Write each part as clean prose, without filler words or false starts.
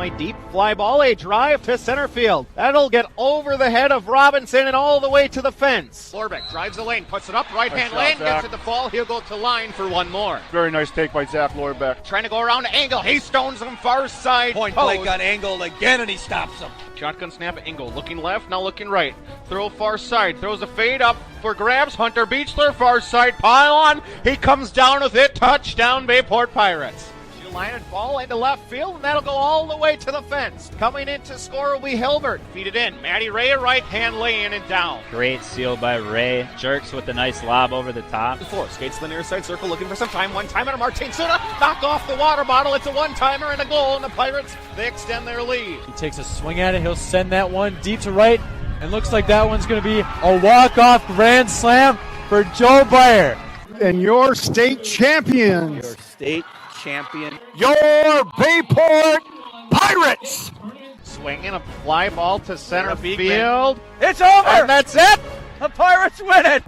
point deep. Fly ball, a drive to center field. That'll get over the head of Robinson and all the way to the fence. Lorbeck drives the lane, puts it up, right-hand lane, gets it to fall. He'll go to line for one more. Very nice take by Zach Lorbeck. Trying to go around to Engel. He stones him far side. Point blank on Engel again, and he stops him. Shotgun snap, Engel looking left, now looking right. Throw far side, throws a fade up for grabs. Hunter Beechler, far side, pile on. He comes down with it. Touchdown, Bayport Pirates. She'll line it ball into left field, and that'll go all the way to the fence. Coming in to score will be Hilbert. Feed it in. Maddie Ray, right-hand lane and down. Great steal by Ray. Jerks with a nice lob over the top. Four skates the near side circle, looking for some time. One timer to Martin Suna. Knock off the water bottle. It's a one-timer and a goal, and the Pirates, they extend their lead. He takes a swing at it. He'll send that one deep to right. And looks like that one's going to be a walk-off grand slam for Joe Byer. And your state champions. Your state champion. Your Bayport Pirates. Swinging a fly ball to center field. It's over! And that's it! The Pirates win it!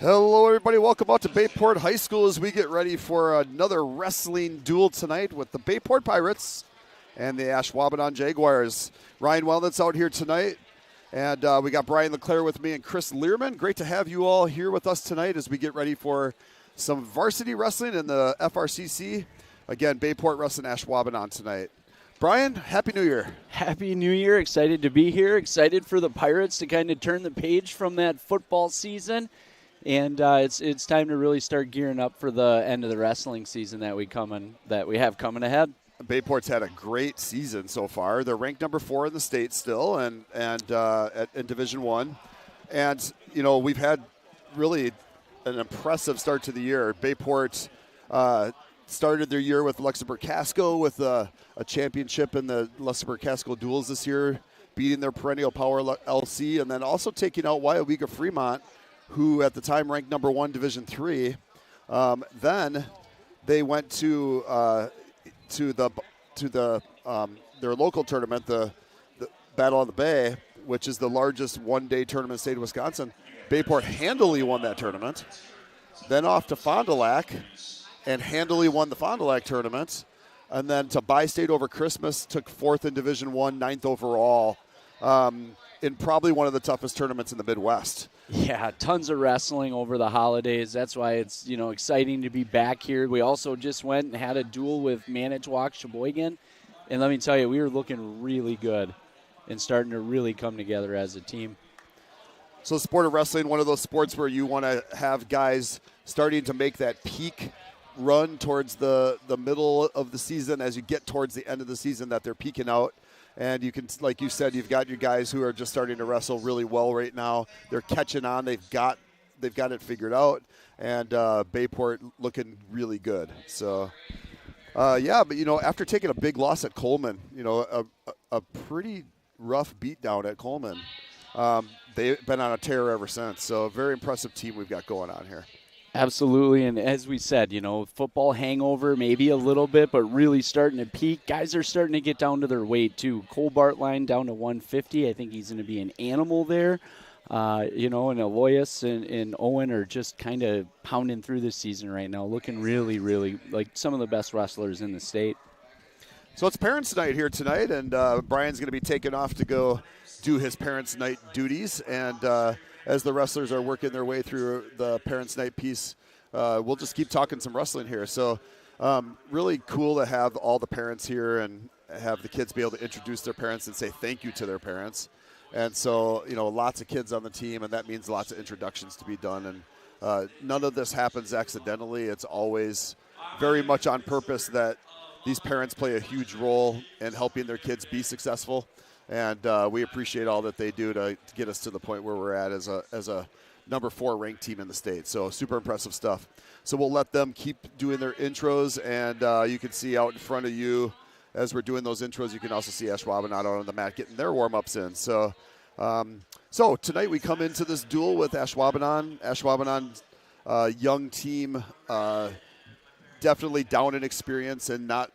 Hello, everybody. Welcome out to Bayport High School as we get ready for another wrestling duel tonight with the Bayport Pirates and the Ashwaubenon Jaguars. Ryan Wellnut's out here tonight, and we got Brian LeClaire with me and Chris Learman. Great to have you all here with us tonight as we get ready for some varsity wrestling in the FRCC. Again, Bayport wrestling Ashwaubenon tonight. Brian, Happy New Year. Happy New Year. Excited to be here. Excited for the Pirates to kind of turn the page from that football season. And it's time to really start gearing up for the end of the wrestling season that we have coming ahead. Bayport's had a great season so far. They're ranked number 4 in the state still, and in Division I. And you know, we've had really an impressive start to the year. Bayport started their year with Luxembourg-Casco with a championship in the Luxembourg-Casco duels this year, beating their perennial power LC, and then also taking out Wyowega Fremont, who at the time ranked number 1 Division III. Then they went to their local tournament, the Battle of the Bay, which is the largest one-day tournament in the state of Wisconsin. Bayport handily won that tournament. Then off to Fond du Lac, and handily won the Fond du Lac tournament. And then to Bi-State over Christmas, took 4th in Division I, 9th overall, in probably one of the toughest tournaments in the Midwest. Yeah, tons of wrestling over the holidays. That's why it's, exciting to be back here. We also just went and had a duel with Manitowoc Sheboygan. And let me tell you, we were looking really good and starting to really come together as a team. So the sport of wrestling, one of those sports where you want to have guys starting to make that peak run towards the middle of the season as you get towards the end of the season, that they're peaking out. And you can, like you said, you've got your guys who are just starting to wrestle really well right now. They're catching on. They've got it figured out. And Bayport looking really good. So, but, after taking a big loss at Coleman, a pretty rough beatdown at Coleman, they've been on a tear ever since. So a very impressive team we've got going on here. Absolutely, and as we said, football hangover maybe a little bit, but really starting to peak. Guys are starting to get down to their weight, too. Cole Bartline down to 150. I think he's going to be an animal there. And Aloyas and Owen are just kind of pounding through this season right now, looking really, really like some of the best wrestlers in the state. So it's Parents' Night here tonight, and Brian's going to be taking off to go do his Parents' Night duties, and as the wrestlers are working their way through the Parents' Night piece, we'll just keep talking some wrestling here. So really cool to have all the parents here and have the kids be able to introduce their parents and say thank you to their parents. And so, lots of kids on the team, and that means lots of introductions to be done. And none of this happens accidentally. It's always very much on purpose that these parents play a huge role in helping their kids be successful. And we appreciate all that they do to get us to the point where we're at as a number 4 ranked team in the state. So super impressive stuff. So we'll let them keep doing their intros, and you can see out in front of you as we're doing those intros, you can also see Ashwaubenon out on the mat getting their warm-ups in. So tonight we come into this duel with Ashwaubenon. Ashwaubenon's young team, definitely down in experience and not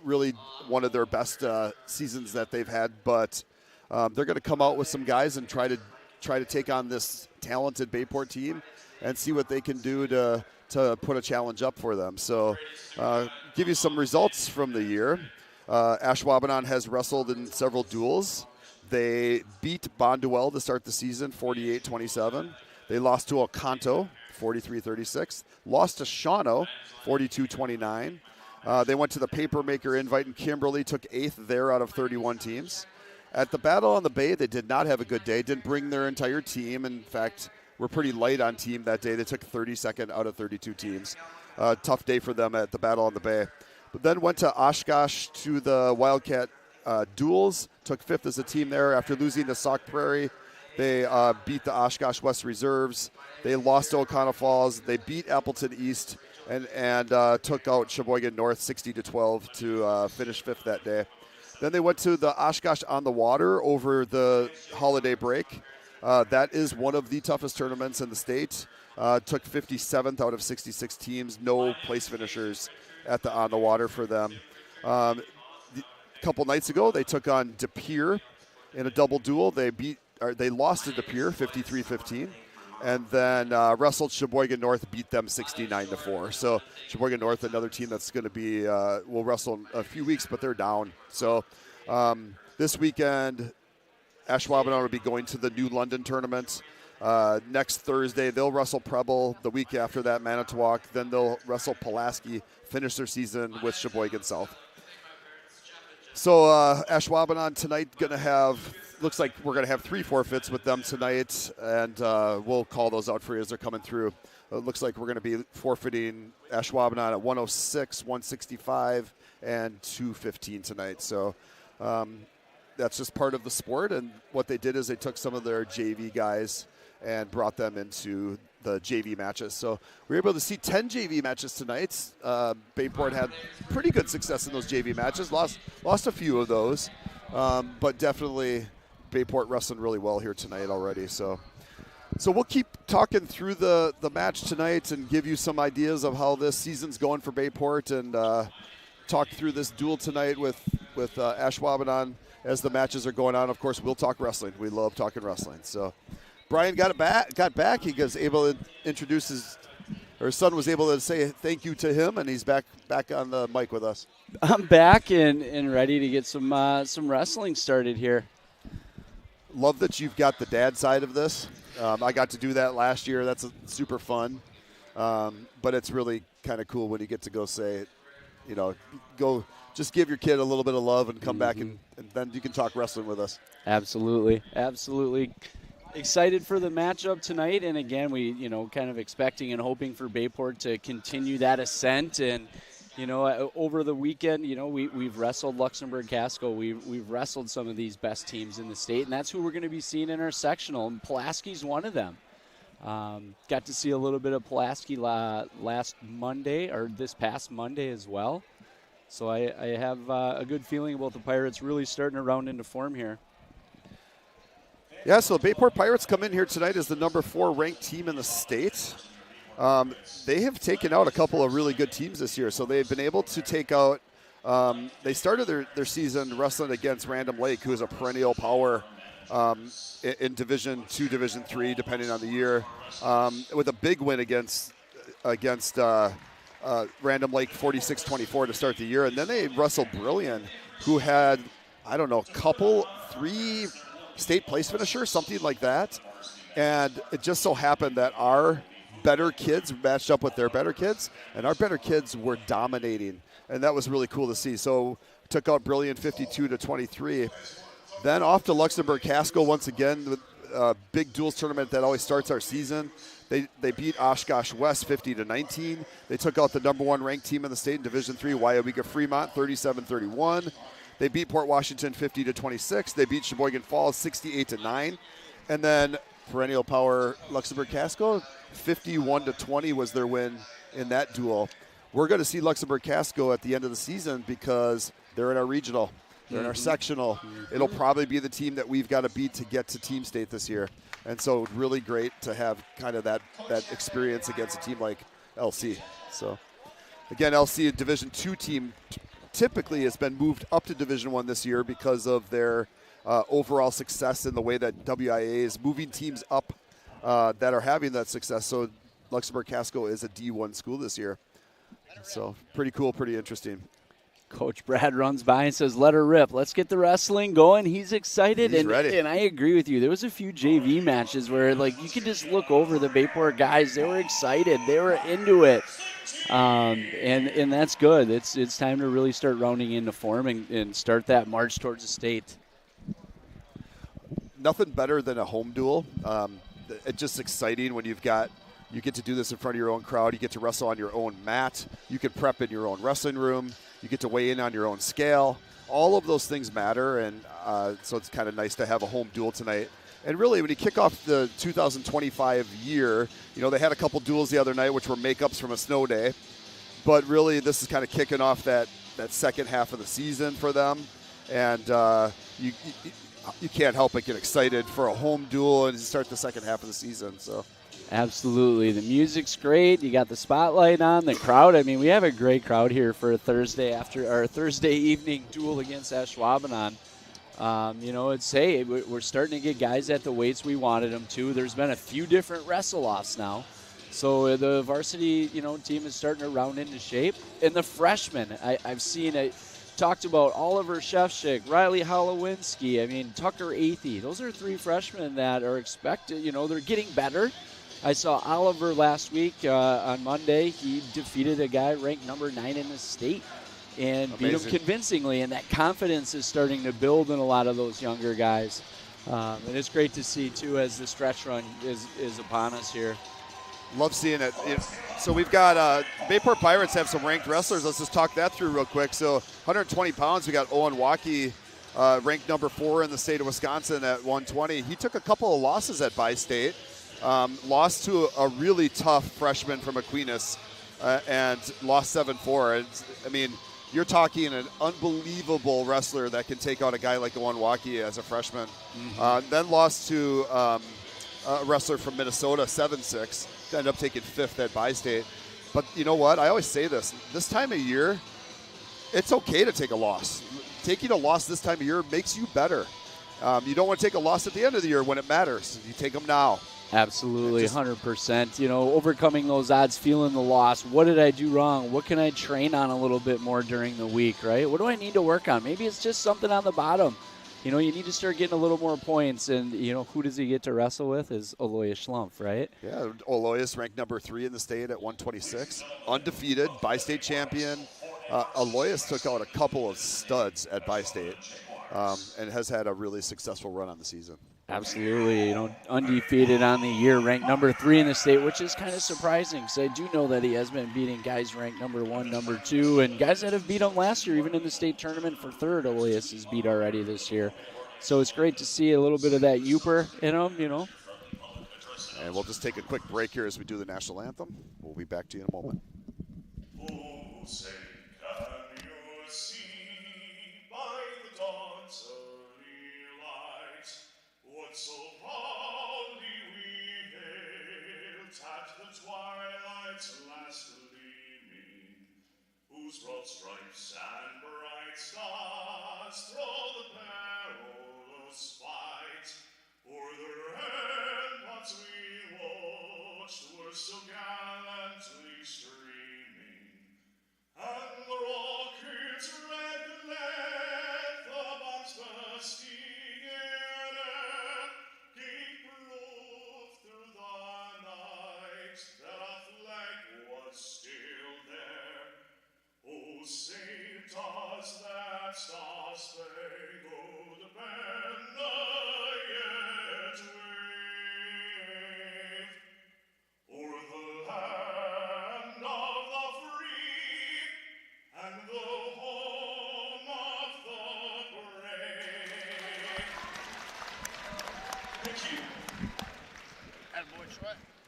really one of their best seasons that they've had, but they're going to come out with some guys and try to try to take on this talented Bayport team and see what they can do to put a challenge up for them. So give you some results from the year. Ashwaubenon has wrestled in several duels. They beat Bonduel to start the season, 48-27. They lost to Oconto, 43-36. Lost to Shawano, 42-29. They went to the Papermaker Invite in Kimberly, took 8th there out of 31 teams. At the Battle on the Bay, they did not have a good day, didn't bring their entire team. In fact, were pretty light on team that day. They took 32nd out of 32 teams. Tough day for them at the Battle on the Bay. But then went to Oshkosh to the Wildcat Duels, took 5th as a team there. After losing to Sauk Prairie, they beat the Oshkosh West Reserves. They lost to O'Connell Falls. They beat Appleton East and took out Sheboygan North 60-12 to finish 5th that day. Then they went to the Oshkosh on the Water over the holiday break. That is one of the toughest tournaments in the state. Took 57th out of 66 teams. No place finishers at the on the water for them. A couple nights ago, they took on De Pere in a double duel. They lost to De Pere 53-15, and then wrestled Sheboygan North, beat them 69-4. So Sheboygan North, another team that's going to be will wrestle in a few weeks, but they're down. So this weekend, Ashwaubenon will be going to the New London tournament. Next Thursday, they'll wrestle Preble. The week after that, Manitowoc. Then they'll wrestle Pulaski, finish their season with Sheboygan South. So Ashwaubenon tonight looks like we're going to have 3 forfeits with them tonight, and we'll call those out for you as they're coming through. It looks like we're going to be forfeiting Ashwaubenon at 106, 165, and 215 tonight. So that's just part of the sport, and what they did is they took some of their JV guys and brought them into the JV matches. So we were able to see 10 JV matches tonight. Bayport had pretty good success in those JV matches, lost a few of those, but definitely Bayport wrestling really well here tonight already. So we'll keep talking through the match tonight and give you some ideas of how this season's going for Bayport, and talk through this duel tonight with Ashwaubenon as the matches are going on. Of course, we'll talk wrestling. We love talking wrestling. So Brian got back. He was able to introduce his son was able to say thank you to him, and he's back on the mic with us. I'm back and ready to get some wrestling started here. Love that you've got the dad side of this. I got to do that last year. That's super fun. But it's really kind of cool when you get to go say, go just give your kid a little bit of love and come back and then you can talk wrestling with us. Absolutely. Excited for the matchup tonight, and again, we kind of expecting and hoping for Bayport to continue that ascent. And over the weekend, we've wrestled Luxembourg Casco. We've wrestled some of these best teams in the state, and that's who we're going to be seeing in our sectional. And Pulaski's one of them. Got to see a little bit of Pulaski last Monday, or this past Monday as well. So I have a good feeling about the Pirates really starting to round into form here. Yeah, so Bayport Pirates come in here tonight as the number 4 ranked team in the state. They have taken out a couple of really good teams this year. So they've been able to take out they started their season wrestling against Random Lake, who is a perennial power in Division 2, Division 3, depending on the year, with a big win against Random Lake 46-24 to start the year. And then they wrestled Brilliant, who had, 3 state place finishers, something like that. And it just so happened that our better kids matched up with their better kids, and our better kids were dominating. And that was really cool to see. So took out Brilliant 52-23. Then off to Luxembourg Casco once again, with a big duels tournament that always starts our season. They beat Oshkosh West 50-19. They took out the number 1 ranked team in the state in Division 3, Wyomega Fremont 37-31. They beat Port Washington 50-26. They beat Sheboygan Falls 68-9. And then perennial power Luxembourg Casco 51-20 was their win in that duel. We're going to see Luxembourg Casco at the end of the season because they're in our regional. They're in our sectional. It'll probably be the team that we've got to beat to get to team state this year. And so really great to have kind of that experience against a team like LC. So, again, LC, a Division 2 team, typically has been moved up to Division 1 this year because of their overall success in the way that WIA is moving teams up that are having that success. So Luxembourg Casco is a D1 school this year. So pretty cool, pretty interesting. Coach Brad runs by and says, let her rip. Let's get the wrestling going. He's excited. He's ready. And I agree with you. There was a few JV matches where, like, you could just look over the Bayport guys. They were excited. They were into it. And that's good. It's time to really start rounding into form and start that march towards the state. Nothing better than a home duel. It's just exciting when you get to do this in front of your own crowd. You get to wrestle on your own mat. You can prep in your own wrestling room. You get to weigh in on your own scale. All of those things matter, and so it's kind of nice to have a home duel tonight. And really, when you kick off the 2025 year, they had a couple duels the other night, which were makeups from a snow day. But really, this is kind of kicking off that second half of the season for them. And you can't help but get excited for a home duel and start the second half of the season. So. Absolutely. The music's great. You got the spotlight on, the crowd. I mean, we have a great crowd here for a Thursday evening duel against Ashwaubenon. We're starting to get guys at the weights we wanted them to. There's been a few different wrestle-offs now. So the varsity, team is starting to round into shape. And the freshmen, I've seen talked about Oliver Shefchik, Riley Holowinski, Tucker Athey. Those are three freshmen that are expected, they're getting better. I saw Oliver last week on Monday. He defeated a guy ranked number 9 in the state and beat him convincingly, and that confidence is starting to build in a lot of those younger guys. And it's great to see, too, as the stretch run is upon us here. Love seeing it. So we've got Bayport Pirates have some ranked wrestlers. Let's just talk that through real quick. So 120 pounds, we got Owen Waukee, ranked number 4 in the state of Wisconsin at 120. He took a couple of losses at Bi-State. Lost to a really tough freshman from Aquinas and lost 7-4. You're talking an unbelievable wrestler that can take out a guy like Owen Waukee as a freshman. Mm-hmm. Then lost to a wrestler from Minnesota, 7-6. Ended up taking 5th at Bi-State. But you know what? I always say this time of year, it's okay to take a loss. Taking a loss this time of year makes you better. You don't want to take a loss at the end of the year when it matters. You take them now. Absolutely, 100%. Overcoming those odds, feeling the loss. What did I do wrong? What can I train on a little bit more during the week, right? What do I need to work on? Maybe it's just something on the bottom. You need to start getting a little more points. And, who does he get to wrestle with is Aloyas Schlumpf, right? Yeah, Aloyas ranked number 3 in the state at 126. Undefeated, Bi-State champion. Aloyas took out a couple of studs at Bi-State and has had a really successful run on the season. Absolutely, undefeated on the year, ranked number 3 in the state, which is kind of surprising because I do know that he has been beating guys ranked number 1, number 2, and guys that have beat him last year, even in the state tournament for 3rd. Aloyas has beat already this year. So it's great to see a little bit of that Youper in him, And we'll just take a quick break here as we do the national anthem. We'll be back to you in a moment. Oh, say, can you see by the dawn's early light what so proudly we hailed at the twilight's last gleaming, whose broad stripes and bright stars through the perilous fight o'er the ramparts we watched were so gallantly streaming, and the rocket's red glare, the bombs bursting in air, gave proof through the night that our flag was still there. Oh, say does that star-spangled banner yet wave o'er the land of the free and the home of the brave? Thank you.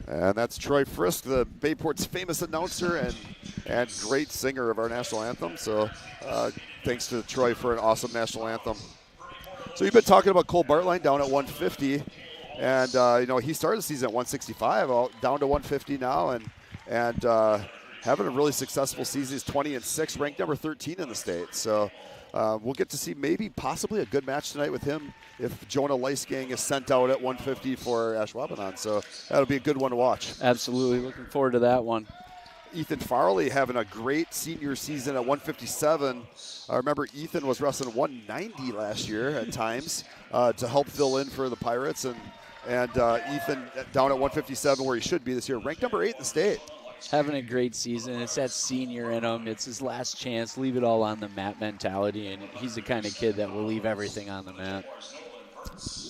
And that's Troy Frisk, the Bayport's famous announcer and great singer of our national anthem. So thanks to Troy for an awesome national anthem. So you've been talking about Cole Bartline down at 150. And, he started the season at 165, down to 150 now. And having a really successful season. He's 20-6, ranked number 13 in the state. So we'll get to see maybe possibly a good match tonight with him if Jonah Leisgang is sent out at 150 for Ashwaubenon. So that'll be a good one to watch. Absolutely. Looking forward to that one. Ethan Farley having a great senior season at 157. I remember Ethan was wrestling 190 last year at times to help fill in for the Pirates. And Ethan down at 157 where he should be this year, ranked number 8 in the state. Having a great season. It's that senior in him. It's his last chance. Leave it all on the mat mentality, and he's the kind of kid that will leave everything on the mat.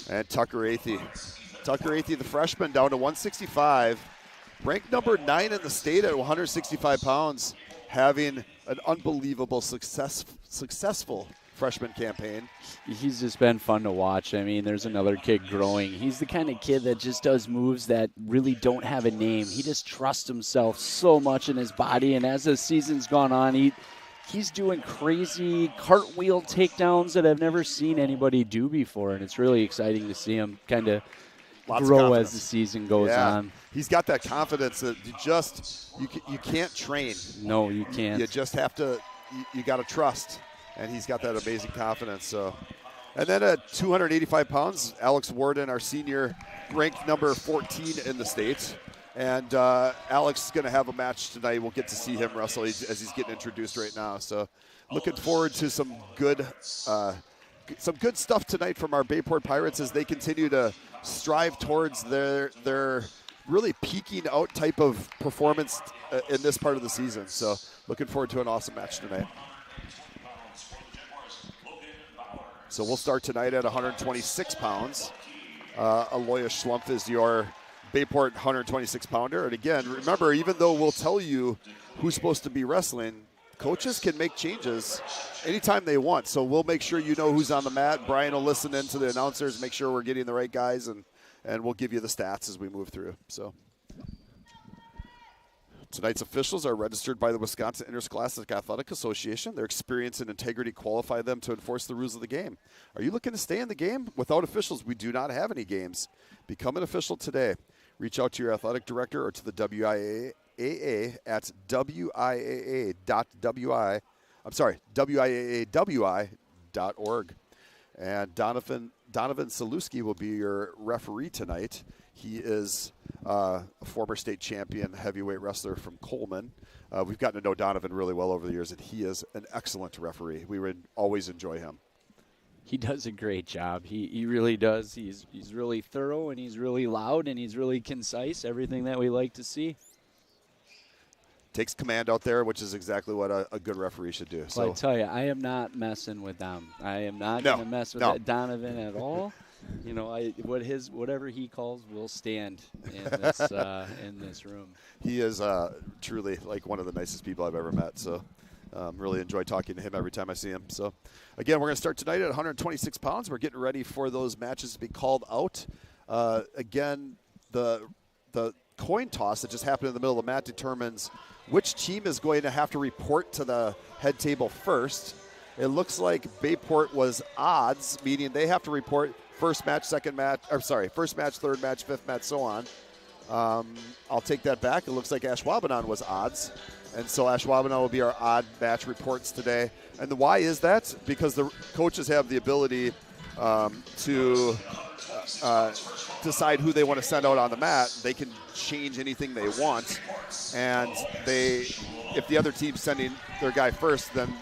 And Tucker Athey. Tucker Athey, the freshman, down to 165. Ranked number 9 in the state at 165 pounds, having an unbelievable successful freshman campaign. He's just been fun to watch. I mean, there's another kid growing. He's the kind of kid that just does moves that really don't have a name. He just trusts himself so much in his body, and as the season's gone on, he's doing crazy cartwheel takedowns that I've never seen anybody do before, and it's really exciting to see him kind of grow as the season goes on. He's got that confidence that you can't train. No, you can't. You just have to, you got to trust. And he's got that amazing confidence. So, and then at 285 pounds, Alex Warden, our senior, ranked number 14 in the state. And Alex is going to have a match tonight. We'll get to see him wrestle as he's getting introduced right now. So, looking forward to some good stuff tonight from our Bayport Pirates as they continue to strive towards their really peaking out type of performance in this part of the season. So, looking forward to an awesome match tonight. So we'll start tonight at 126 pounds. Aloya Schlumpf is your Bayport 126-pounder. And again, remember, even though we'll tell you who's supposed to be wrestling, coaches can make changes anytime they want. So we'll make sure you know who's on the mat. Brian will listen in to the announcers, make sure we're getting the right guys, and we'll give you the stats as we move through. So tonight's officials are registered by the Wisconsin Interscholastic Athletic Association. Their experience and integrity qualify them to enforce the rules of the game. Are you looking to stay in the game? Without officials, we do not have any games. Become an official today. Reach out to your athletic director or to the WIAA at WIAAWI.org. And Donovan Saluski will be your referee tonight. He is a former state champion heavyweight wrestler from Coleman. We've gotten to know Donovan really well over the years, and he is an excellent referee. We would always enjoy him. He does a great job. He really does. He's really thorough, and he's really loud, and he's really concise, everything that we like to see. Takes command out there, which is exactly what a good referee should do. So I tell you, I am not messing with them. I am not going to mess with that Donovan at all. You know, whatever he calls will stand in this room. He is truly like one of the nicest people I've ever met. So really enjoy talking to him every time I see him. So again, we're going to start tonight at 126 pounds. We're getting ready for those matches to be called out. Again, the coin toss that just happened in the middle of the mat determines which team is going to have to report to the head table first. It looks like Bayport was odds, meaning they have to report first match, third match, fifth match, so on. I'll take that back. It looks like Ashwaubenon was odds. And so Ashwaubenon will be our odd match reports today. And why is that? Because the coaches have the ability to decide who they want to send out on the mat. They can change anything they want. And if the other team's sending their guy first, then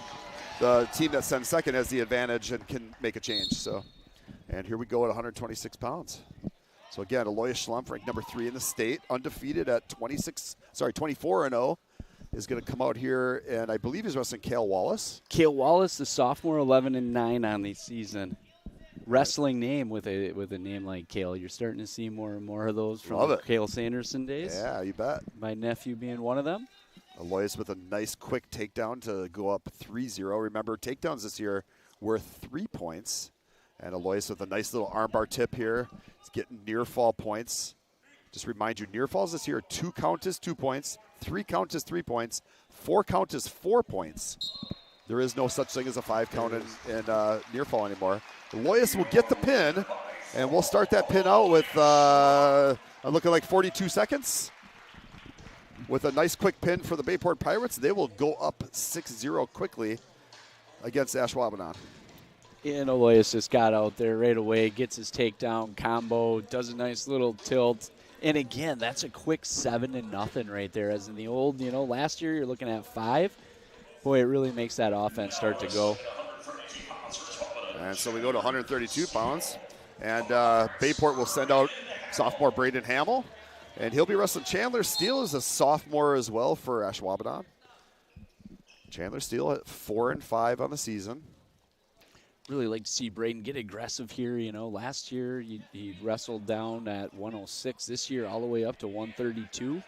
the team that sends second has the advantage and can make a change. So, and here we go at 126 pounds. So again, Aloya Schlumpf, ranked number 3 in the state, undefeated at 24-0, is going to come out here, and I believe he's wrestling Cale Wallace. Cale Wallace, the sophomore, 11-9 on the season. Wrestling name with a name like Cale. You're starting to see more and more of those from Cale Sanderson days. Yeah, you bet. My nephew being one of them. Aloyas with a nice quick takedown to go up 3-0. Remember, takedowns this year worth 3 points. And Aloyas with a nice little armbar tip here. He's getting near fall points. Just remind you, near falls this year, 2 count is 2 points, 3 count is 3 points, 4 count is 4 points. There is no such thing as a 5 count in near fall anymore. Aloyas will get the pin, and we'll start that pin out with, I'm looking like 42 seconds. With a nice quick pin for the Bayport Pirates, they will go up 6-0 quickly. against Ashwaubenon. And Aloysius just got out there right away, gets his takedown combo, does a nice little tilt. And again, that's a quick 7-0 right there. As in the old, last year you're looking at 5. Boy, it really makes that offense start to go. And so we go to 132 pounds. And Bayport will send out sophomore Braden Hamill. And he'll be wrestling Chandler Steele as a sophomore as well for Ashwaubenon. Chandler Steele at 4-5 on the season. Really like to see Braden get aggressive here. Last year he wrestled down at 106. This year all the way up to 132.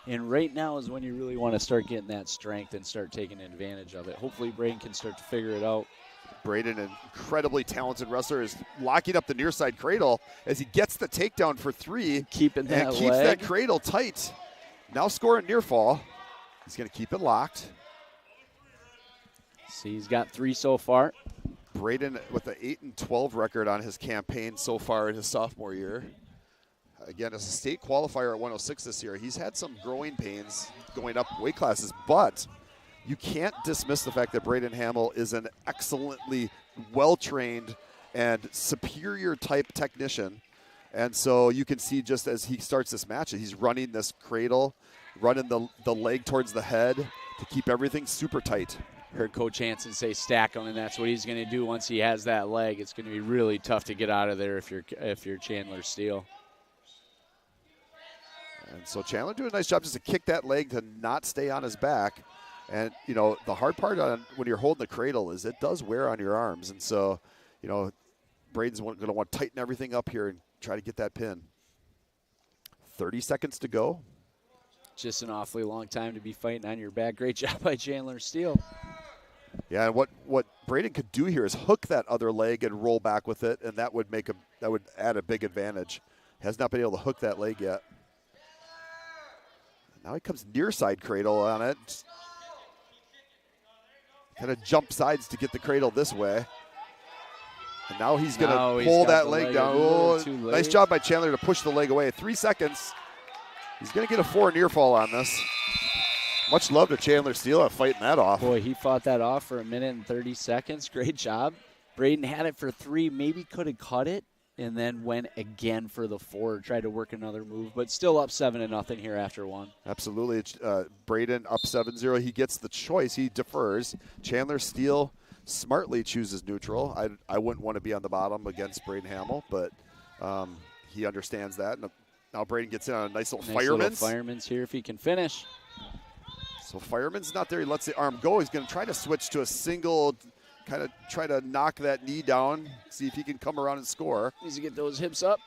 And right now is when you really want to start getting that strength and start taking advantage of it. Hopefully Braden can start to figure it out. Braden, an incredibly talented wrestler, is locking up the near side cradle as he gets the takedown for 3. Keeping that and keeps that cradle tight. Now scoring near fall. He's going to keep it locked. See, he's got 3 so far. Braden with an 8-12 record on his campaign so far in his sophomore year. Again, as a state qualifier at 106 this year, he's had some growing pains going up weight classes, but you can't dismiss the fact that Braden Hamill is an excellently well-trained and superior type technician. And so you can see just as he starts this match, he's running this cradle, running the leg towards the head to keep everything super tight. Heard Coach Hansen say stack him, and that's what he's going to do once he has that leg. It's going to be really tough to get out of there if you're Chandler Steele. And so Chandler doing a nice job just to kick that leg to not stay on his back. And, the hard part on when you're holding the cradle is it does wear on your arms. And so, Braden's going to want to tighten everything up here and try to get that pin. 30 seconds to go. Just an awfully long time to be fighting on your back. Great job by Chandler Steele. Yeah, and what Braden could do here is hook that other leg and roll back with it, and that would add a big advantage. Has not been able to hook that leg yet. Now he comes near side cradle on it. Kind of jump sides to get the cradle this way. And now he's going to pull that leg down. Oh, nice job by Chandler to push the leg away. 3 seconds. He's going to get a 4 near fall on this. Much love to Chandler Steele at fighting that off. Boy, he fought that off for 1 minute and 30 seconds. Great job. Braden had it for 3, maybe could have cut it, and then went again for the 4, tried to work another move, but still up 7-0 here after 1. Absolutely. Braden up 7-0. He gets the choice. He defers. Chandler Steele smartly chooses neutral. I wouldn't want to be on the bottom against Braden Hamill, but he understands that. And now Braden gets in on a nice little fireman's. Fireman's here if he can finish. So fireman's not there. He lets the arm go. He's going to try to switch to a single, kind of try to knock that knee down, see if he can come around and score. Needs to get those hips up.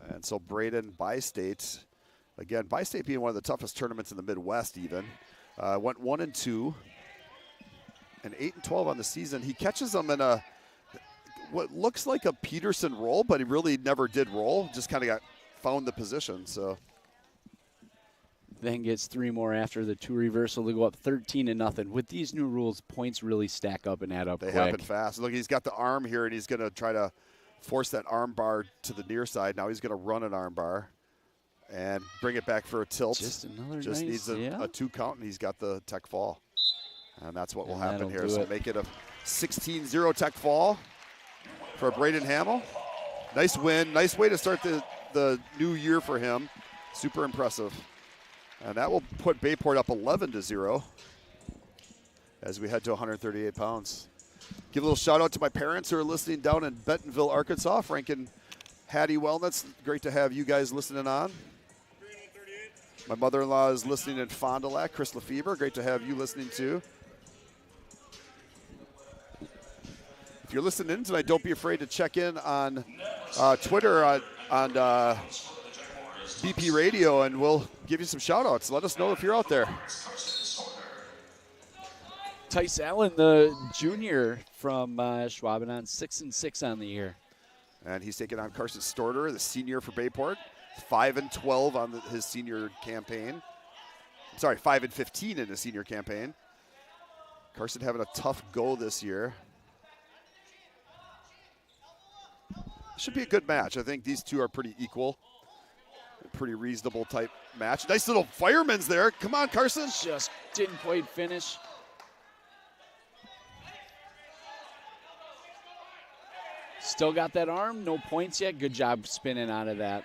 And so Braden Bi-State, again, Bi-State being one of the toughest tournaments in the Midwest even, went 1-2 and 8-12 on the season. He catches them in what looks like a Peterson roll, but he really never did roll, just kind of found the position. So then gets 3 more after the 2 reversal to go up 13-0. With these new rules, points really stack up and add up They quick. happen fast. Look, he's got the arm here, and he's going to try to force that arm bar to the near side. Now he's going to run an arm bar and bring it back for a tilt. Just another Just nice, needs a 2 count, and he's got the tech fall. And that's what will happen here. So make it a 16-0 tech fall for Braden Hamill. Nice win. Nice way to start the new year for him. Super impressive. And that will put Bayport up 11-0 as we head to 138 pounds. Give a little shout out to my parents who are listening down in Bentonville, Arkansas. Frank and Hattie Wellnuts, great to have you guys listening on. My mother-in-law is listening in Fond du Lac, Chris Lefebvre. Great to have you listening too. If you're listening in tonight, don't be afraid to check in on Twitter on BP Radio, and we'll give you some shout-outs. Let us know if you're out there. Tice Allen, the junior from Ashwaubenon, 6-6 on the year. And he's taking on Carson Storter, the senior for Bayport. 5-12 on his senior campaign. Sorry, 5-15 in his senior campaign. Carson having a tough go this year. Should be a good match. I think these two are pretty equal. pretty reasonable type match. Nice little fireman's there. Come on, Carson. Just didn't quite finish. Still got that arm. No points yet. Good job spinning out of that.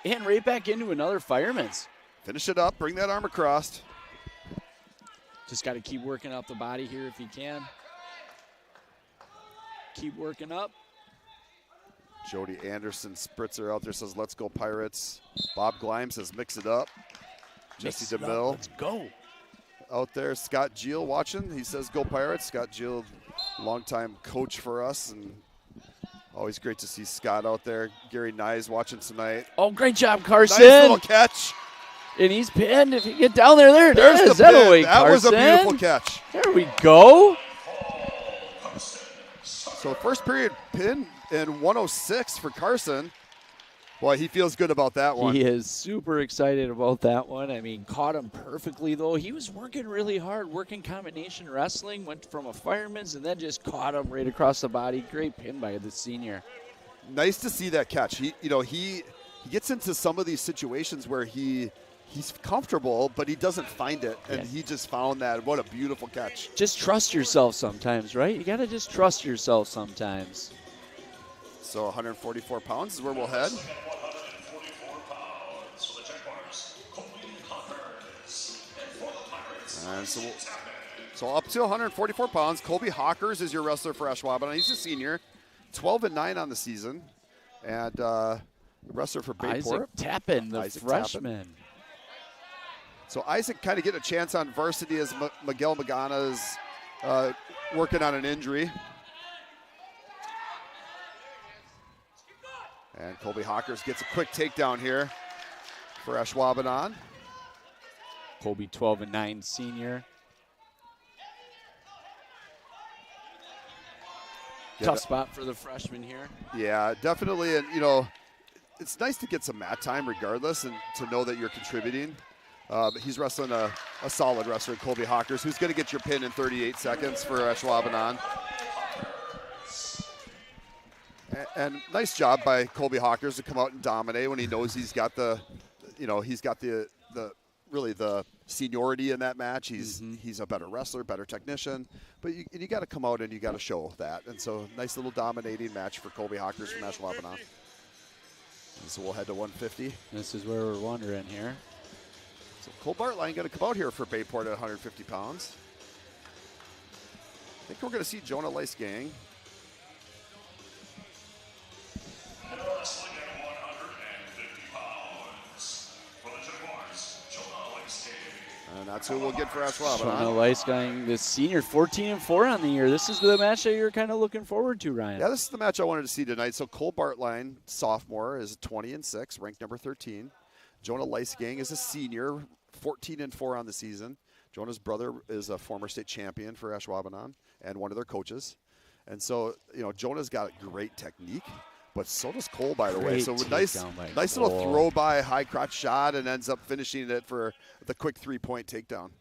And right back into another fireman's. Finish it up. Bring that arm across. Just got to keep working up the body here if you can. Keep working up. Jody Anderson spritzer out there says, let's go Pirates. Bob Gleim says, mix it up. Jesse DeMille. Let's go. Out there, Scott Geel watching. He says, go Pirates. Scott Geel, longtime coach for us, and always great to see Scott out there. Gary Nyes watching tonight. Oh, great job, Carson. Nice little catch. And he's pinned. If you get down there, there it There's is. the That pin. way, That was a Carson. beautiful catch. There we go. So first period pin in 106 for Carson. Boy, he feels good about that one. He is super excited about that one. I mean, caught him perfectly, though. He was working really hard, working combination wrestling, went from a fireman's and then just caught him right across the body. Great pin by the senior. Nice to see that catch. He gets into some of these situations where he's comfortable, but he doesn't find it, and he just found that. What a beautiful catch. Just trust yourself sometimes, right? You got to just trust yourself sometimes. So 144 pounds is where we'll head. 144 pounds for the Jaguars, Colby Hawkers. And for the Pirates, And so up to 144 pounds, Colby Hawkers is your wrestler for Ashwaubenon. He's a senior, 12-9 on the season, and wrestler for Bayport. Isaac Tappan, the Isaac freshman. Tappan. So Isaac kind of getting a chance on varsity as Miguel Magana is working on an injury. And Colby Hawkers gets a quick takedown here for Ashwaubenon. Colby 12-9 senior. Tough spot for the freshman here. Yeah, definitely. And, it's nice to get some mat time regardless and to know that you're contributing. But he's wrestling a solid wrestler, Colby Hawkers, who's going to get your pin in 38 seconds for Ashwaubenon. And nice job by Colby Hawkers to come out and dominate when he knows he's got the seniority in that match. He's a better wrestler, better technician, but you got to come out and you got to show that. And so nice little dominating match for Colby Hawkers from Ashwaubenon. And so we'll head to 150. This is where we're wondering here. So Cole Bartline going to come out here for Bayport at 150 pounds. I think we're going to see Jonah Leisgang. and wrestling at 150 pounds for the Jaguars, Jonah Leisgang. And that's who we'll get for Ashwaubenon. Jonah Leisgang, the senior, 14-4 on the year. This is the match that you're kind of looking forward to, Ryan. Yeah, this is the match I wanted to see tonight. So Cole Bartline, sophomore, is 20-6, ranked number 13. Jonah Leisgang is a senior, 14-4 on the season. Jonah's brother is a former state champion for Ashwaubenon and one of their coaches. And so, Jonah's got great technique, but so does Cole, by the way. So nice little throw by, high crotch shot, and ends up finishing it for the quick 3-point takedown.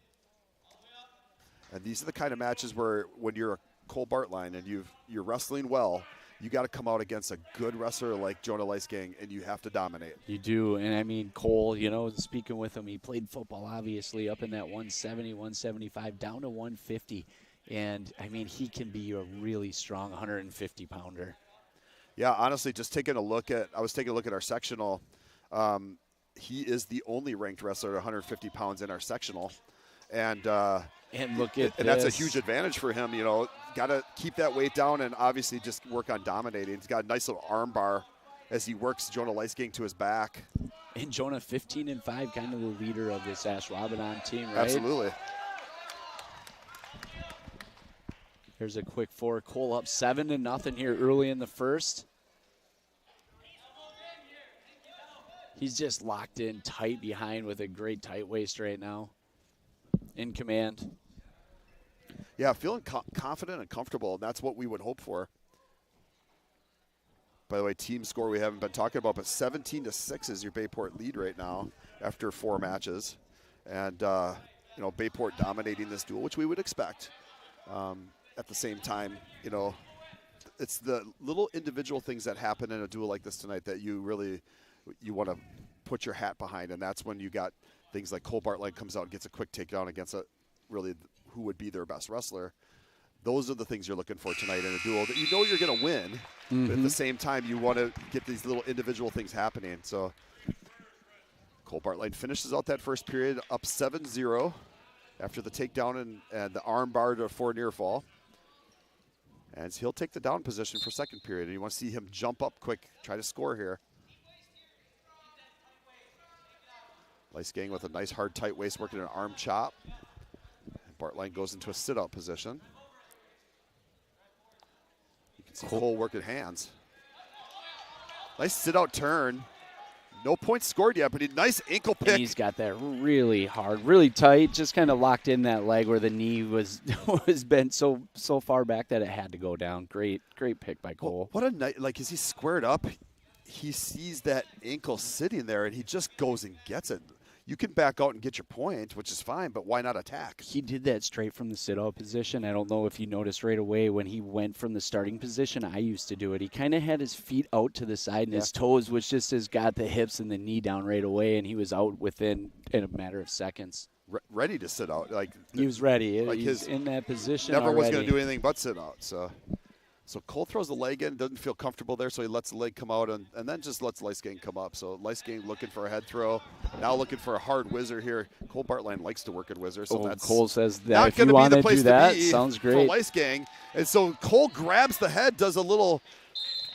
And these are the kind of matches where when you're a Cole Bartline and you're wrestling well, you got to come out against a good wrestler like Jonah Leisgang, and you have to dominate. You do, and I mean, Cole, speaking with him, he played football, obviously, up in that 170, 175, down to 150. And, I mean, he can be a really strong 150-pounder. Yeah, honestly, I was taking a look at our sectional. He is the only ranked wrestler at 150 pounds in our sectional. And look at that's a huge advantage for him. Got to keep that weight down and obviously just work on dominating. He's got a nice little arm bar as he works Jonah Leisgang to his back. And Jonah 15-5, kind of the leader of this Ashwaubenon team, right? Absolutely. Here's a quick 4. Cole up 7-0 here early in the first. He's just locked in tight behind with a great tight waist right now. In command. Yeah, feeling confident and comfortable, and that's what we would hope for. By the way, team score we haven't been talking about, but 17-6 is your Bayport lead right now after 4 matches. And, Bayport dominating this duel, which we would expect. At the same time, it's the little individual things that happen in a duel like this tonight that you want to put your hat behind, and that's when you got things like Cole Bartline comes out and gets a quick takedown against really who would be their best wrestler. Those are the things you're looking for tonight in a duel that you know you're going to win, but at the same time you want to get these little individual things happening. So Cole Bartline finishes out that first period up 7-0 after the takedown and the arm bar for near fall. And he'll take the down position for second period. And you want to see him jump up quick, try to score here. Leisgang with a nice hard tight waist working an arm chop. And Bartline goes into a sit-out position. You can see Cole working hands. Nice sit-out turn. No points scored yet, but a nice ankle pick. And he's got that really hard, really tight, just kind of locked in that leg where the knee was bent so far back that it had to go down. Great pick by Cole. What a night! Like, as he squared up, he sees that ankle sitting there, and he just goes and gets it. You can back out and get your point, which is fine, but why not attack? He did that straight from the sit-out position. I don't know if you noticed right away when he went from the starting position. I used to do it. He kind of had his feet out to the side, and his toes was just as got the hips and the knee down right away, and he was out in a matter of seconds. Ready to sit out. Like he was ready. Like He's in that position never already. was going to do anything but sit out. So Cole throws the leg in, doesn't feel comfortable there, so he lets the leg come out and then just lets Leisgang come up. So Leisgang looking for a head throw, now looking for a hard whizzer here. Cole Bartline likes to work at whizzer, so that's Cole says that not if you want to do that, sounds great. For Leisgang. And so Cole grabs the head, does a little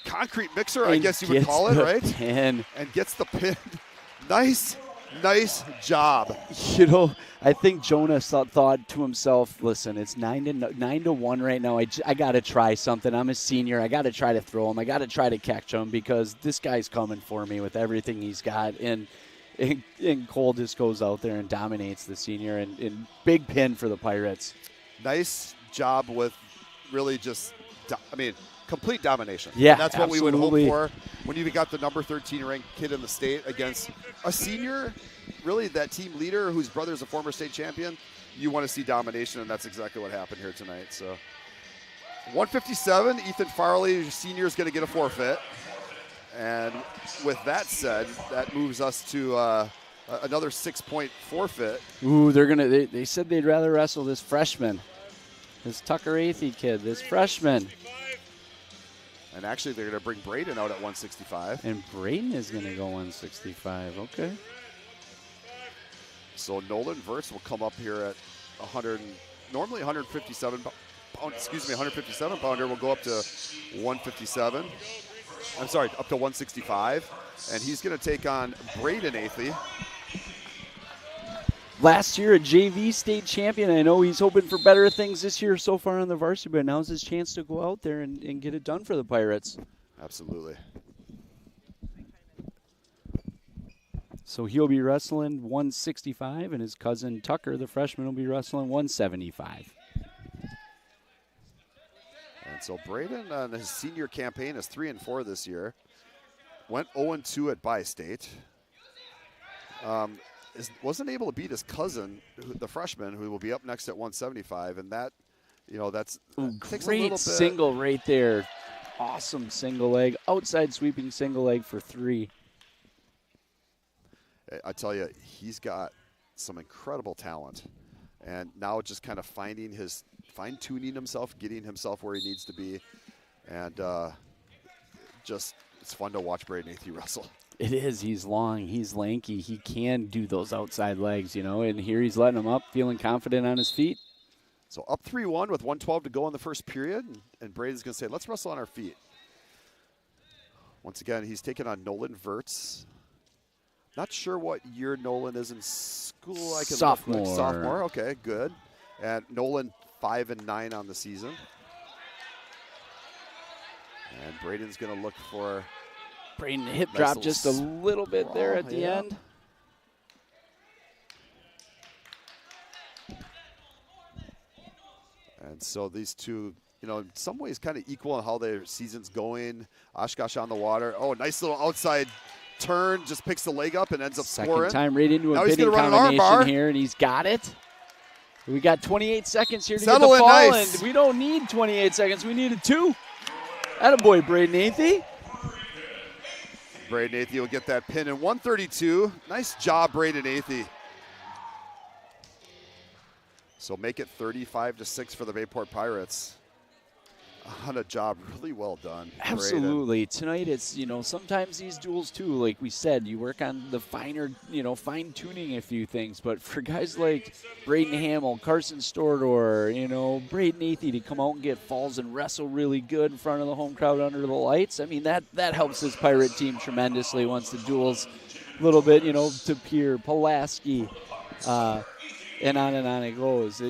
concrete mixer, I guess you would call it, right? Pin. And gets the pin. Nice job. You know, I think Jonas thought to himself, listen, it's 9-1 right now. I got to try something. I'm a senior. I got to try to throw him. I got to try to catch him because this guy's coming for me with everything he's got. And Cole just goes out there and dominates the senior and big pin for the Pirates. Nice job with really just, complete domination. Yeah, and that's what absolutely. we would hope for when you got the number 13 ranked kid in the state against a senior, really that team leader whose brother is a former state champion. You want to see domination, and that's exactly what happened here tonight. So 157, Ethan Farley, senior, is going to get a forfeit. And with that said, that moves us to another 6-point forfeit. Ooh, they said they'd rather wrestle this freshman, this Tucker Athey kid, this freshman. And actually, they're going to bring Braden out at 165. And Braden is going to go 165. Okay. So Nolan Wirtz will come up here at 157 pounder will go up to 157. I'm sorry, up to 165. And he's going to take on Braden Athey. Last year, a JV state champion. I know he's hoping for better things this year so far on the varsity, but now's his chance to go out there and get it done for the Pirates. Absolutely. So he'll be wrestling 165, and his cousin Tucker, the freshman, will be wrestling 175. And so Braden on his senior campaign is 3-4 this year. Went 0-2 at Bi-State. Wasn't able to beat his cousin, the freshman, who will be up next at 175, and that, that's takes a little Great bit. single right there. Awesome single leg, outside sweeping single leg for 3. I tell you, he's got some incredible talent, and now just kind of fine-tuning himself, getting himself where he needs to be, and it's fun to watch Braden Athey wrestle. It is. He's long. He's lanky. He can do those outside legs, and here he's letting them up, feeling confident on his feet. So up 3-1 with 1:12 to go in the first period, and Braden's going to say, let's wrestle on our feet. Once again, he's taking on Nolan Wirtz. Not sure what year Nolan is in school. I can Sophomore. Sophomore. Okay, good. And Nolan 5-9 on the season. And Braden's going to look for Braden hip drop just a little bit there at the end. And so these two, in some ways kind of equal in how their season's going. Oshkosh on the water. Oh, nice little outside turn. Just picks the leg up and ends up scoring. Second time right into a pinning combination here, and he's got it. We got 28 seconds here to get the fall, nice. And we don't need 28 seconds. We needed 2. Attaboy, Braden Athey. Braden Athey will get that pin in 132. Nice job, Braden Athey. So make it 35-6 for the Bayport Pirates. On a job really well done. Absolutely. Tonight it's, sometimes these duels too, like we said, you work on the finer, fine tuning a few things. But for guys like Braden Hamill, Carson Stordor, Braden Athey to come out and get falls and wrestle really good in front of the home crowd under the lights, I mean, that helps this Pirate team tremendously once the duels a little bit, to Pierre, Pulaski, and on it goes.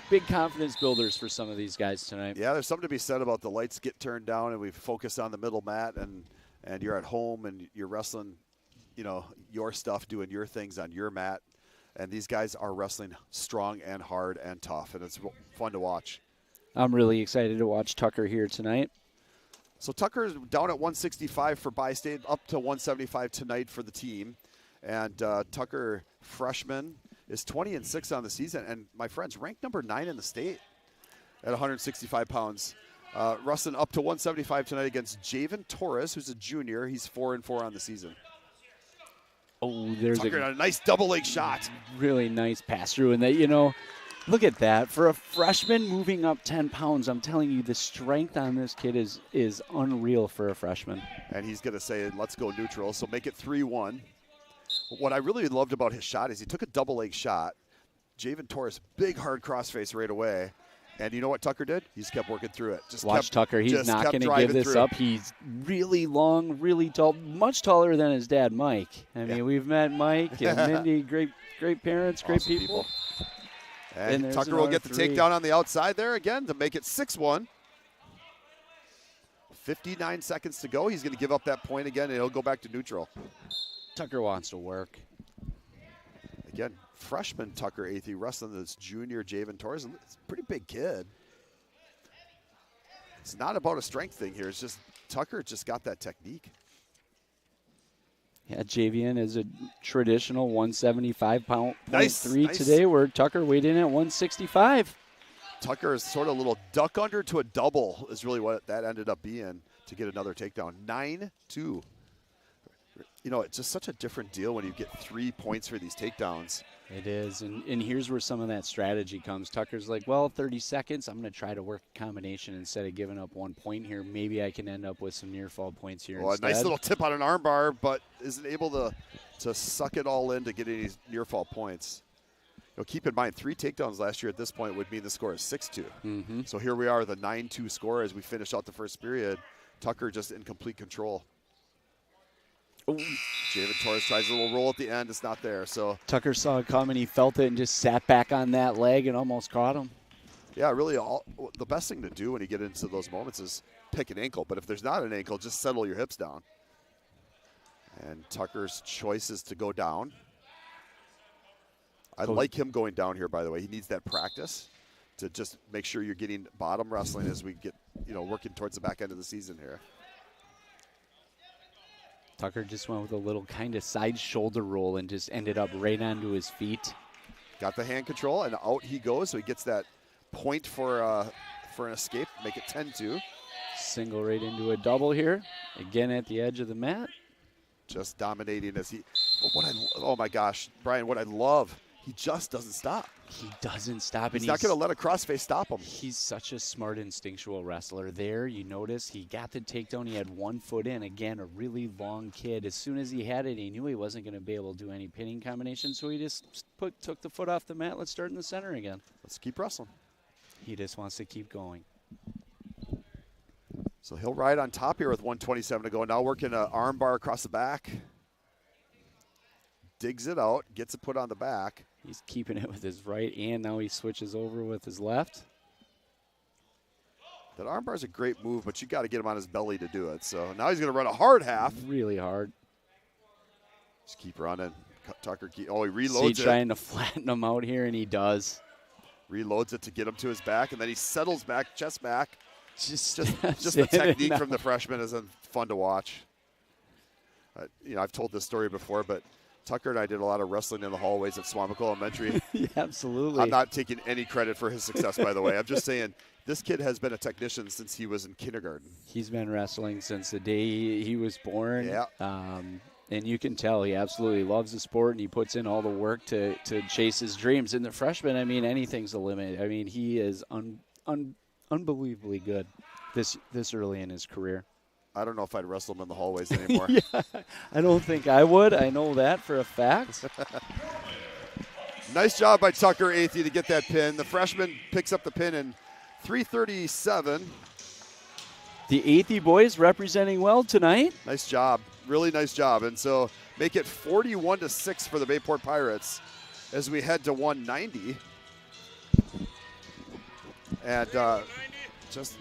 Big confidence builders for some of these guys tonight. Yeah, there's something to be said about the lights get turned down and we focus on the middle mat and you're at home and you're wrestling, your stuff, doing your things on your mat. And these guys are wrestling strong and hard and tough, and it's fun to watch. I'm really excited to watch Tucker here tonight. So Tucker's down at 165 for Bi-State, up to 175 tonight for the team. And Tucker, freshman, is 20-6 on the season, and my friends, ranked number 9 in the state at 165 pounds. Wrestling up to 175 tonight against Javen Torres, who's a junior. He's 4-4 on the season. Oh, there's Tucker a nice double leg shot. Really nice pass through, and that look at that for a freshman moving up 10 pounds. I'm telling you, the strength on this kid is unreal for a freshman. And he's going to say, "Let's go neutral." So make it 3-1. What I really loved about his shot is he took a double leg shot. Javen Torres, big hard crossface right away. And you know what Tucker did? He just kept working through it. Watch Tucker. He's not going to give this up. He's really long, really tall, much taller than his dad, Mike. I mean, we've met Mike and Mindy, great parents, great awesome people. And Tucker will get the takedown on the outside there again to make it 6-1. 59 seconds to go. He's going to give up that point again, and he'll go back to neutral. Tucker wants to work. Again, freshman Tucker Athey wrestling this junior Javen Torres. It's a pretty big kid. It's not about a strength thing here. It's just Tucker just got that technique. Yeah, Javian is a traditional 175-pound nice today, where Tucker weighed in at 165. Tucker is sort of a little duck under to a double is really what that ended up being to get another takedown. 9-2. It's just such a different deal when you get 3 points for these takedowns. It is, and here's where some of that strategy comes. Tucker's like, 30 seconds, I'm going to try to work a combination instead of giving up 1 point here. Maybe I can end up with some near fall points here instead. A nice little tip on an arm bar, but isn't able to suck it all in to get any near fall points. Keep in mind, 3 takedowns last year at this point would mean the score is 6-2. Mm-hmm. So here we are, the 9-2 score as we finish out the first period. Tucker just in complete control. Ooh. Javen Torres tries a little roll at the end. It's not there. So Tucker saw it coming. He felt it and just sat back on that leg and almost caught him. Yeah, really, the best thing to do when you get into those moments is pick an ankle. But if there's not an ankle, just settle your hips down. And Tucker's choice is to go down. I like him going down here, by the way. He needs that practice to just make sure you're getting bottom wrestling as we get, working towards the back end of the season here. Tucker just went with a little kind of side shoulder roll and just ended up right onto his feet. Got the hand control, and out he goes. So he gets that point for an escape, make it 10-2. Single right into a double here. Again at the edge of the mat. Just dominating as he, oh my gosh, Brian, what I love, he just doesn't stop. He doesn't stop. He's not going to let a crossface stop him. He's such a smart instinctual wrestler. There, you notice he got the takedown. He had 1 foot in. Again, a really long kid. As soon as he had it, he knew he wasn't going to be able to do any pinning combinations, so he just took the foot off the mat. Let's start in the center again. Let's keep wrestling. He just wants to keep going. So he'll ride on top here with 127 to go. Now working an arm bar across the back. Digs it out, gets it put on the back. He's keeping it with his right, and now he switches over with his left. That arm bar is a great move, but you got to get him on his belly to do it. So now he's going to run a hard half. Really hard. Just keep running. Tucker, he reloads it. Trying to flatten him out here, and he does. Reloads it to get him to his back, and then he settles back, chest back. Just the technique from the freshman is fun to watch. I've told this story before, but Tucker and I did a lot of wrestling in the hallways at Swamico Elementary. Yeah, absolutely. I'm not taking any credit for his success, by the way. I'm just saying this kid has been a technician since he was in kindergarten. He's been wrestling since the day he was born. Yeah. And you can tell he absolutely loves the sport, and he puts in all the work to chase his dreams. And the freshman, I mean, anything's a limit. I mean, he is unbelievably good this early in his career. I don't know if I'd wrestle him in the hallways anymore. Yeah, I don't think I would. I know that for a fact. Nice job by Tucker Athey to get that pin. The freshman picks up the pin in 3:37. The Athey boys representing well tonight. Nice job. Really nice job. And so make it 41-6 for the Bayport Pirates as we head to 190. And just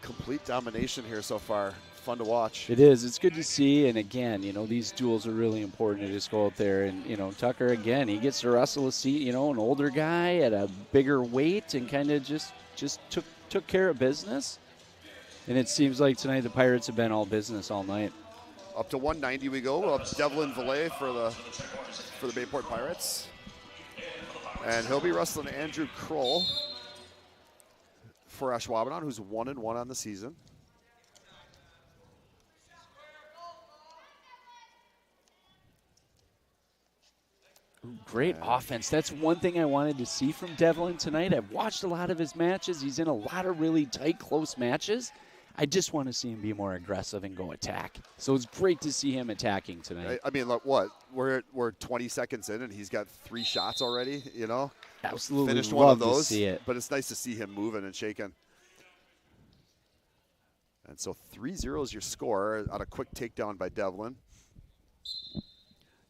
complete domination here so far. Fun to watch. It is. It's good to see. And again, these duels are really important to just go out there. And, Tucker, again, he gets to wrestle a seat, an older guy at a bigger weight and kind of just took care of business. And it seems like tonight the Pirates have been all business all night. Up to 190 we go. We'll have Devlin Valet for the Bayport Pirates. And he'll be wrestling Andrew Kroll for Ashwaubenon, who's 1-1 on the season. Great offense. That's one thing I wanted to see from Devlin tonight. I've watched a lot of his matches. He's in a lot of really tight, close matches. I just want to see him be more aggressive and go attack. So it's great to see him attacking tonight. I mean, look, what? We're 20 seconds in, and he's got 3 shots already, Absolutely. Finished Love one of those. to see it. But it's nice to see him moving and shaking. And so 3-0 is your score on a quick takedown by Devlin.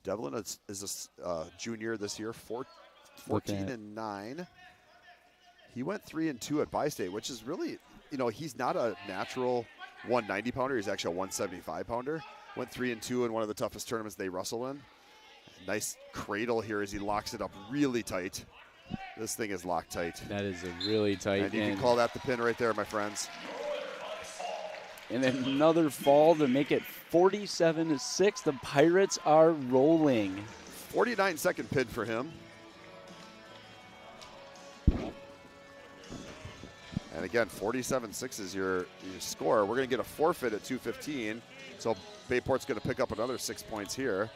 Devlin is a junior this year, 14-9. He went 3-2 at Bi-State, which is really, he's not a natural 190-pounder. He's actually a 175-pounder. Went 3-2 in one of the toughest tournaments they wrestle in. Nice cradle here as he locks it up really tight. This thing is locked tight. That is a really tight And you can call that the pin right there, my friends. And then another fall to make it 47-6. The Pirates are rolling. 49-second pin for him. And again, 47-6 is your score. We're going to get a forfeit at 2:15. So Bayport's going to pick up another 6 points here.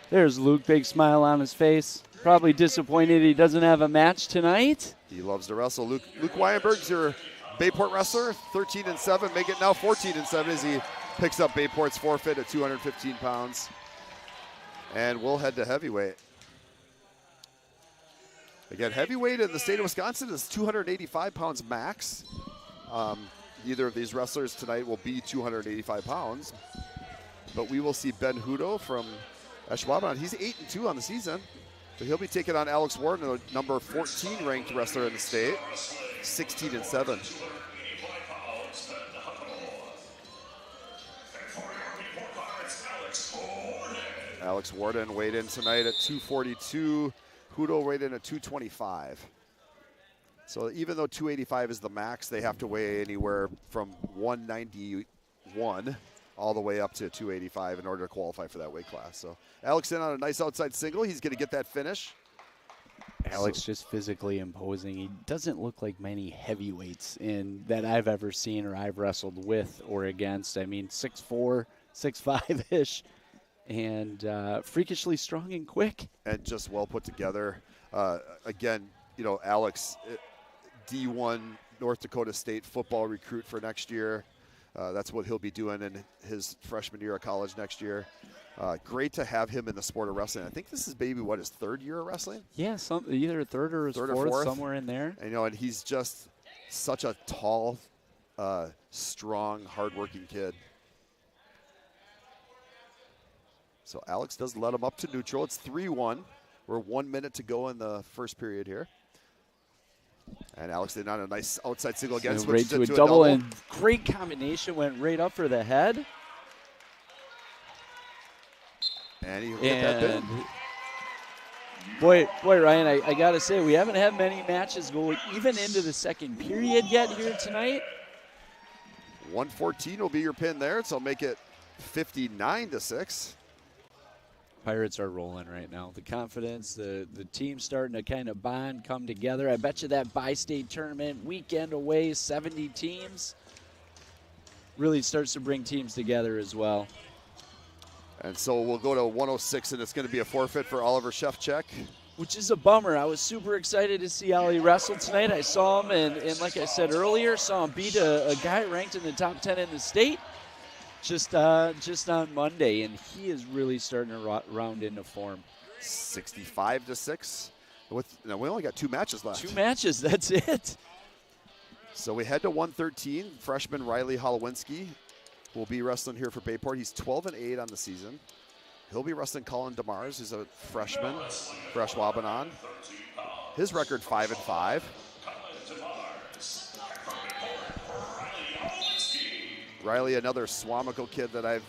There's Luke, big smile on his face. Probably disappointed he doesn't have a match tonight. He loves to wrestle. Luke Weinberg's your Bayport wrestler, 13-7. Make it now 14-7 as he picks up Bayport's forfeit at 215 pounds. And we'll head to heavyweight. Again, heavyweight in the state of Wisconsin is 285 pounds max. Either of these wrestlers tonight will be 285 pounds. But we will see Ben Hudo from Ashwaubenon. He's 8-2 on the season. But he'll be taking on Alex Warden, a number 14 ranked wrestler in the state, 16-7. Alex Warden weighed in tonight at 242. Hudo weighed in at 225. So even though 285 is the max, they have to weigh anywhere from 191 all the way up to 285 in order to qualify for that weight class. So Alex in on a nice outside single. He's going to get that finish. Alex just physically imposing. He doesn't look like many heavyweights that I've ever seen or I've wrestled with or against. I mean, 6'4", 6'5"-ish, and freakishly strong and quick. And just well put together. Again, Alex, D1 North Dakota State football recruit for next year. That's what he'll be doing in his freshman year of college next year. Great to have him in the sport of wrestling. I think this is maybe his 3rd year of wrestling? Yeah, either third or fourth, somewhere in there. And he's just such a tall, strong, hardworking kid. So Alex does let him up to neutral. It's 3-1. We're 1 minute to go in the first period here. And Alex did on a nice outside single again. Right to a double, and great combination, went right up for the head. And he hit that pin. Boy, Ryan, I got to say, we haven't had many matches go even into the second period yet here tonight. 114 will be your pin there, so make it 59-6. Pirates are rolling right now. The confidence, the team's starting to kind of bond, come together. I bet you that bi-state tournament, weekend away, 70 teams, really starts to bring teams together as well. And so we'll go to 106, and it's going to be a forfeit for Oliver Shefchek. Which is a bummer. I was super excited to see Ollie wrestle tonight. I saw him, and like I said earlier, saw him beat a guy ranked in the top 10 in the state just on Monday, and he is really starting to round into form. 65-6. We only got 2 matches left. 2 matches, that's it. So we head to 113. Freshman Riley Holowinski will be wrestling here for Bayport. He's 12-8 on the season. He'll be wrestling Colin DeMars, who's a freshman for Ashwaubenon. His record 5-5. Riley, another Swamico kid that I've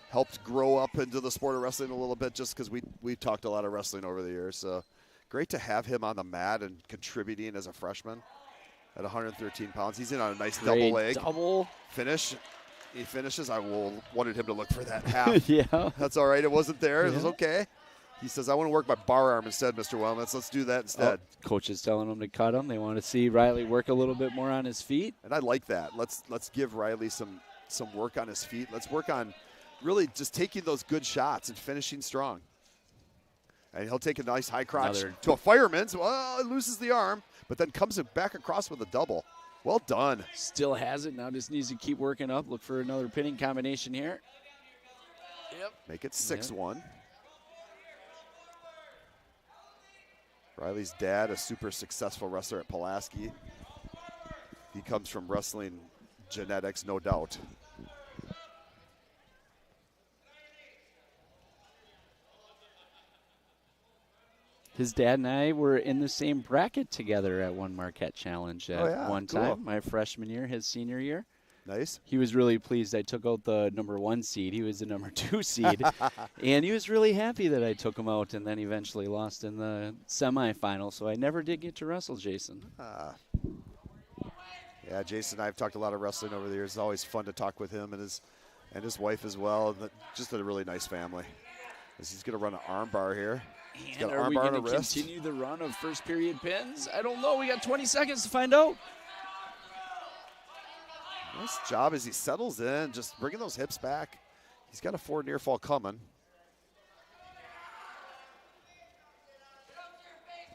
helped grow up into the sport of wrestling a little bit, just because we've talked a lot of wrestling over the years. So great to have him on the mat and contributing as a freshman at 113 pounds. He's in on a nice double leg finish. He finishes. I wanted him to look for that half. Yeah. That's all right. It wasn't there. It was okay. He says, I want to work my bar arm instead, Mr. Wellness. Let's do that instead. Coach is telling him to cut him. They want to see Riley work a little bit more on his feet. And I like that. Let's give Riley some work on his feet. Let's work on really just taking those good shots and finishing strong. And he'll take a nice high crotch to a fireman's. Well, it loses the arm, but then comes back across with a double. Well done. Still has it. Now just needs to keep working up. Look for another pinning combination here. Yep. Make it 6-1. Yep. Riley's dad, a super successful wrestler at Pulaski. He comes from wrestling genetics, no doubt. His dad and I were in the same bracket together at one Marquette Challenge at one time, my freshman year, his senior year. Nice. He was really pleased I took out the number 1 seed. He was the number 2 seed. And he was really happy that I took him out and then eventually lost in the semifinal. So I never did get to wrestle Jason. Yeah, Jason and I have talked a lot of wrestling over the years. It's always fun to talk with him and his wife as well. And just a really nice family. He's going to run an arm bar here. And are we going to continue the run of first period pins? I don't know. We got 20 seconds to find out. Nice job as he settles in, just bringing those hips back. He's got a 4 near fall coming.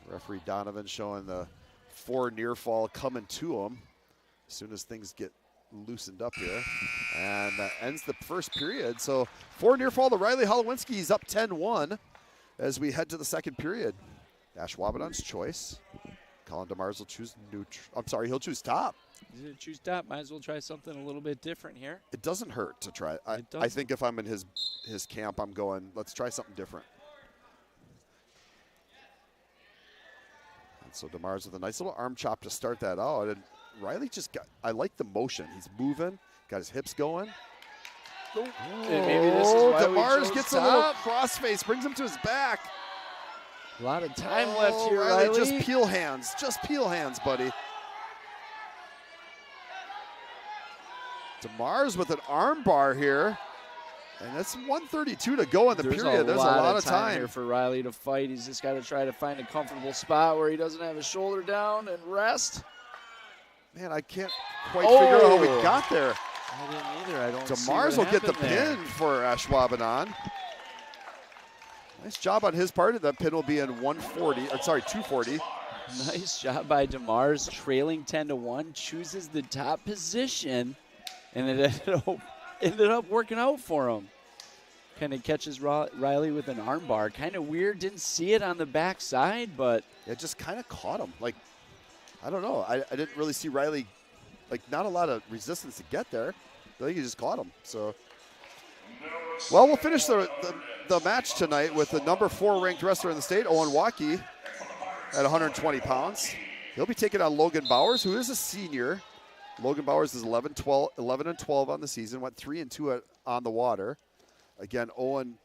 Referee Donovan showing the 4 near fall coming to him as soon as things get loosened up here. And that ends the first period. So 4 near fall to Riley Holowinski. He's up 10-1 as we head to the second period. Ashwaubenon's choice. Colin DeMars will choose he'll choose top. He's going to choose top. Might as well try something a little bit different here. It doesn't hurt to try. I think if I'm in his camp, I'm going, let's try something different. And so DeMars with a nice little arm chop to start that out. And Riley I like the motion. He's moving, got his hips going. And maybe this is why DeMars gets a little crossface, brings him to his back. A lot of time left here, Riley. Riley. Just peel hands, buddy. DeMars with an arm bar here. And that's 132 to go in the period. There's a lot of time here for Riley to fight. He's just got to try to find a comfortable spot where he doesn't have his shoulder down and rest. Man, I can't quite figure out how we got there. I didn't either. I don't DeMars will get the pin for Ashwaubenon. Nice job on his part. That pin will be in 240. Nice job by DeMars, trailing 10-1, chooses the top position, and it ended up working out for him. Kind of catches Riley with an arm bar. Kind of weird. Didn't see it on the backside, but it just kind of caught him. Like, I don't know. I didn't really see Riley, not a lot of resistance to get there. I think he just caught him. So, well, we'll finish the match tonight with the number 4 ranked wrestler in the state, Owen Waukee, at 120 pounds. He'll be taking on Logan Bowers, who is a senior. Logan Bowers is 11-12 on the season, went 3-2 on the water. Again, Owen,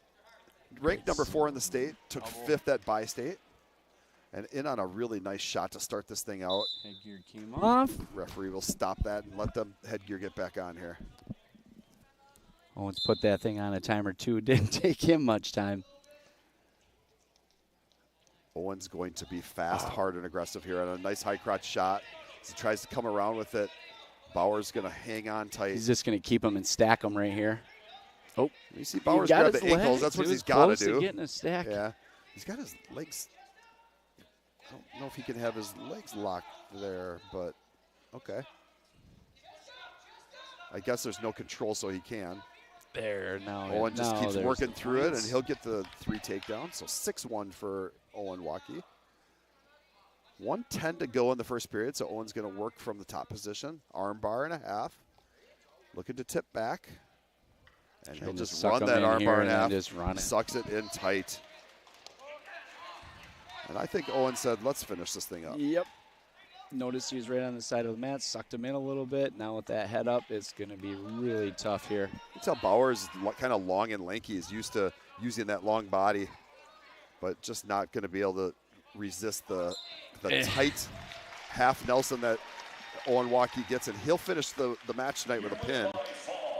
ranked number 4 in the state, took 5th at bi-state. And in on a really nice shot to start this thing out. Headgear came off. Referee will stop that and let the headgear get back on here. Owens put that thing on a timer too. Didn't take him much time. Owen's going to be fast, hard, and aggressive here on a nice high crotch shot. As he tries to come around with it. Bauer's going to hang on tight. He's just going to keep him and stack him right here. Oh, you see Bauer's grab the ankles. That's what he's got to do. Getting a stack. Yeah, he's got his legs. I don't know if he can have his legs locked there, but okay. I guess there's no control, so he can. There, now. Owen just keeps working through it, and he'll get the 3 takedowns. So 6-1 for Owen Waukee. 1:10 to go in the first period, so Owen's going to work from the top position. Arm bar and a half. Looking to tip back. And he'll just run that arm bar in half. Just run it. Sucks it in tight. And I think Owen said, let's finish this thing up. Yep. Notice he was right on the side of the mat, sucked him in a little bit. Now with that head up, it's going to be really tough here. You tell Bauer's kind of long and lanky. He's used to using that long body, but just not going to be able to resist the tight half Nelson that Owen Waukee gets. And he'll finish the match tonight with a pin.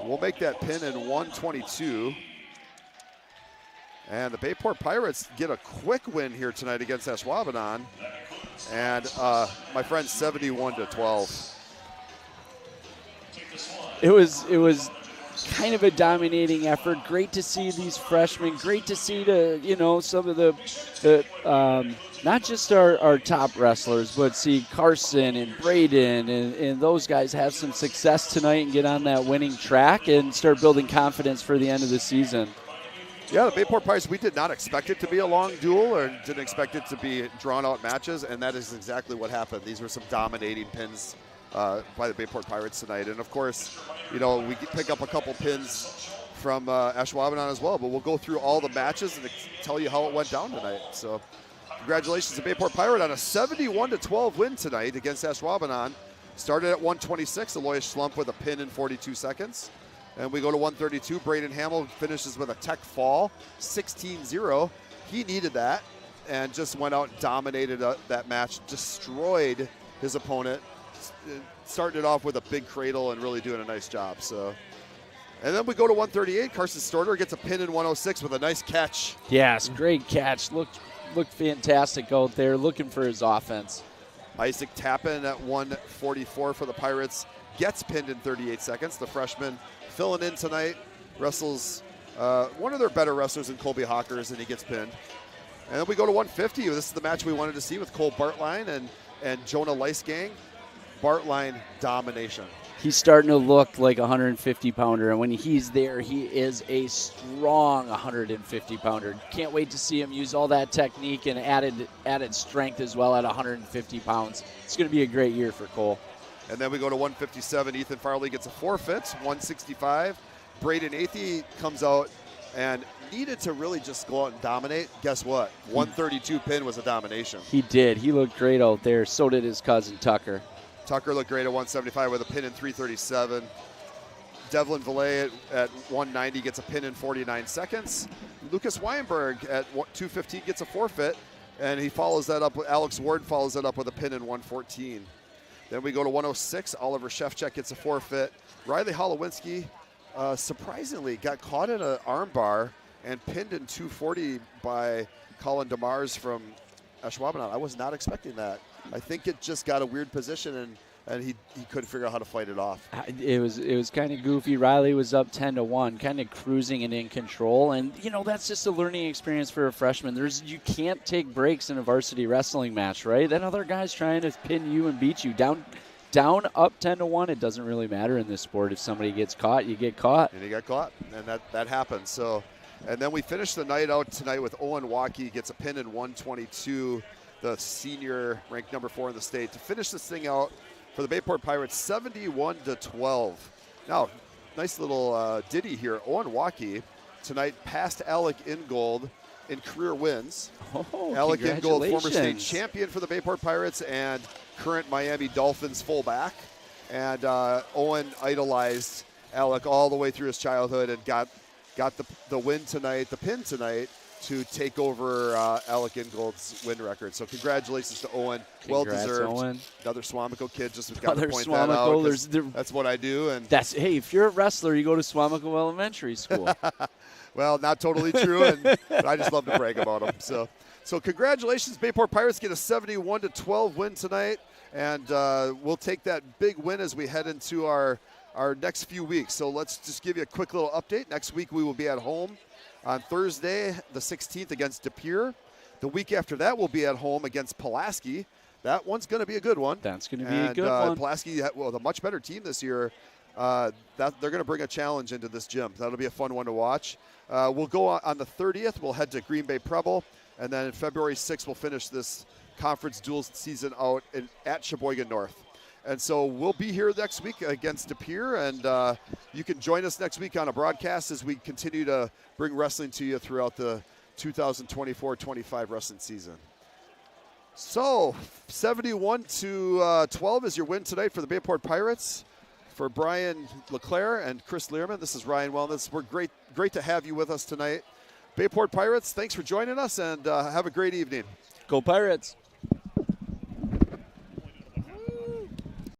We'll make that pin in 122. And the Bayport Pirates get a quick win here tonight against Ashwaubenon. And my friend, 71-12. It was kind of a dominating effort. Great to see these freshmen. Great to see some of the not just our top wrestlers, but see Carson and Braden and those guys have some success tonight and get on that winning track and start building confidence for the end of the season. Yeah, the Bayport Pirates, we did not expect it to be a long duel or didn't expect it to be drawn-out matches, and that is exactly what happened. These were some dominating pins by the Bayport Pirates tonight. And, of course, we pick up a couple pins from Ashwaubenon as well, but we'll go through all the matches and tell you how it went down tonight. So congratulations to Bayport Pirate on a 71-12 win tonight against Ashwaubenon. Started at 126, Aloysius Slump with a pin in 42 seconds. And we go to 132. Braden Hamill finishes with a tech fall, 16-0. He needed that and just went out and dominated that match, destroyed his opponent, starting it off with a big cradle and really doing a nice job. So, and then we go to 138. Carson Storter gets a pin in 106 with a nice catch. Yes, great catch. Looked fantastic out there, looking for his offense. Isaac Tappan at 144 for the Pirates gets pinned in 38 seconds. The freshman filling in tonight, wrestles one of their better wrestlers in Colby Hawkers, and he gets pinned. And then we go to 150. This is the match we wanted to see with Cole Bartline and Jonah Leisgang. Bartline domination. He's starting to look like a 150-pounder, and when he's there, he is a strong 150-pounder. Can't wait to see him use all that technique and added strength as well at 150 pounds. It's going to be a great year for Cole. And then we go to 157. Ethan Farley gets a forfeit. 165. Braden Athey comes out and needed to really just go out and dominate. Guess what? 132 pin was a domination. He did. He looked great out there. So did his cousin Tucker. Tucker looked great at 175 with a pin in 337. Devlin Valet at 190 gets a pin in 49 seconds. Lucas Weinberg at 215 gets a forfeit, and he follows that up. Alex Ward follows that up with a pin in 114. Then we go to 106. Oliver Shefchuk gets a forfeit. Riley Holowinski, surprisingly, got caught in an arm bar and pinned in 240 by Colin DeMars from Ashwaubenon. I was not expecting that. I think it just got a weird position, and he couldn't figure out how to fight it off. It was kind of goofy. Riley was up 10-1, kind of cruising and in control. And, that's just a learning experience for a freshman. You can't take breaks in a varsity wrestling match, right? Then other guys trying to pin you and beat you. Down up 10-1, it doesn't really matter in this sport. If somebody gets caught, you get caught. And he got caught, and that happens. So, and then we finish the night out tonight with Owen Waukee gets a pin in 122, the senior ranked number 4 in the state, to finish this thing out for the Bayport Pirates, 71-12. Now, nice little ditty here. Owen Waukee tonight passed Alec Ingold in career wins. Oh, Alec Ingold, former state champion for the Bayport Pirates and current Miami Dolphins fullback. And Owen idolized Alec all the way through his childhood and got the win tonight, the pin tonight, to take over Alec Ingold's win record. So congratulations to Owen. Well-deserved. Owen. Another Swamico kid, just got to point Swamico. that out. That's what I do. And hey, if you're a wrestler, you go to Swamico Elementary School. Well, not totally true, but I just love to brag about him. So So congratulations, Bayport Pirates get a 71-12 win tonight, and we'll take that big win as we head into our next few weeks. So let's just give you a quick little update. Next week we will be at home on Thursday, the 16th, against De Pere. The week after that we'll be at home against Pulaski. That one's going to be a good one. That's going to be a good one. Pulaski, well, the much better team this year. That they're going to bring a challenge into this gym. That'll be a fun one to watch. We'll go on the 30th. We'll head to Green Bay Preble, and then February 6th we'll finish this conference dual season out at Sheboygan North. And so we'll be here next week against De Pere, and you can join us next week on a broadcast as we continue to bring wrestling to you throughout the 2024-25 wrestling season. So 71-12 is your win tonight for the Bayport Pirates. For Brian LeClaire and Chris Learman, this is Ryan Wellness. We're great to have you with us tonight. Bayport Pirates, thanks for joining us, and have a great evening. Go Pirates.